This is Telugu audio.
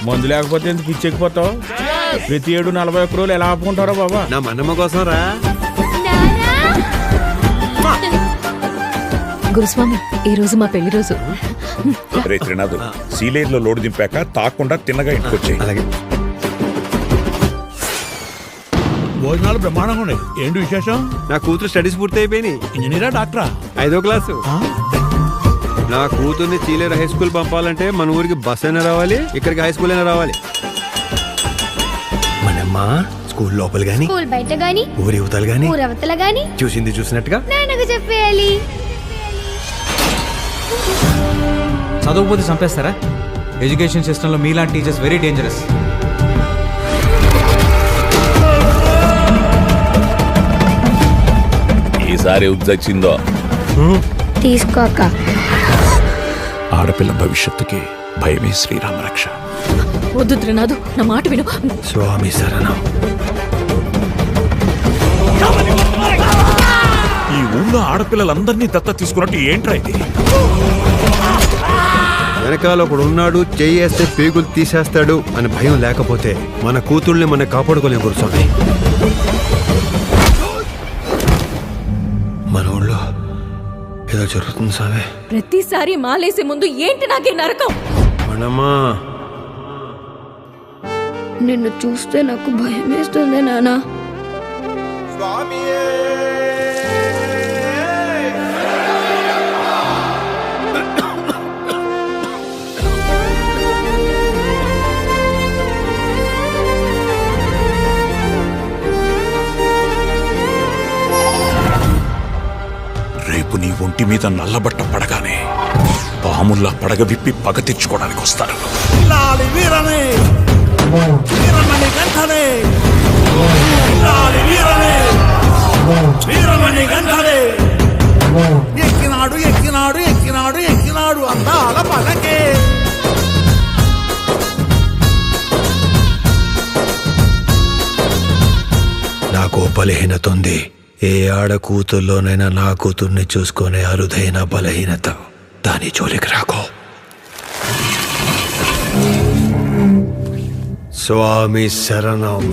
మందు లేకపోతే ఎందుకు పిచ్చెక్కిపోతావు? ప్రతి 7-41 రోజులు ఎలా ఆపుకుంటారో బాబా. నా మనమ్మ కోసం రా. గురుస్వామి, ఈ రోజు మా పెళ్లి రోజు. త్రినాథ్, సీలేరులో లోడు దింపాక తాకుండా తిన్నగా ఇంటికొచ్చాయి. అలాగే. భోజనాలు బ్రహ్మాండంగా ఉన్నాయి. ఏంటి విశేషం? నా కూతురు స్టడీస్ పూర్తి అయిపోయినాయి. ఇంజనీరా డాక్టరా? 5వ క్లాసు. నా కూతుర్ని చీలేరు హై స్కూల్ పంపాలంటే మన ఊరికి బస్ అయినా రావాలి, ఇక్కడికి హై స్కూల్ అయినా రావాలి. మనమ్మా స్కూల్ లోపల గాని, స్కూల్ బయట గాని, ఊరి యువతలు గాని, ఊరవతల గాని చూసింది చూసినట్టుగా నాన్నకు చెప్పేయాలి. చదవకపోతే చంపేస్తారా? ఎడ్యుకేషన్ సిస్టంలో మీలాంటి టీచర్స్ వెరీ డేంజరస్. ఈసారి ఉద్దొచ్చిందో తీసుకోక. ఆడపిల్ల భవిష్యత్తుకి భయమే శ్రీరామ రక్ష. వద్దు త్రినాథు, నా మాట విను. స్వామి శరణం. ఈ ఊళ్ళో ఆడపిల్లలందరినీ దత్త తీసుకున్నట్టు ఏంట్రా ఇది? వెనకాల ఒకడు ఉన్నాడు, చెయ్యేస్తే పేగులు తీసేస్తాడు అని భయం లేకపోతే మన కూతుళ్ళని మనం కాపాడుకోలేం గురుస్వామి. మన ఊళ్ళో ఏదో జరుగుతుంది స్వామి. ప్రతిసారి మాలేసే ముందు ఏంటి నాకే నరకం? మనమ్మా, నిన్ను చూస్తే నాకు భయం వేస్తుంది నాన్న. రేపు నీ ఒంటి మీద నల్లబట్ట పడగానే పాముల్లా పడగ విప్పి పగ తెచ్చుకోవడానికి వస్తారు. ఎక్కినాడు ఎక్కినాడు ఎక్కినాడు ఎక్కినాడు అందాల పలకే. నాకు బలహీనత ఉంది. ఏ ఆడ కూతుర్లోనైనా నా కూతుర్ని చూసుకునే అరుదైన బలహీనత. దాని జోలికి రాకో. స్వామి శరణం.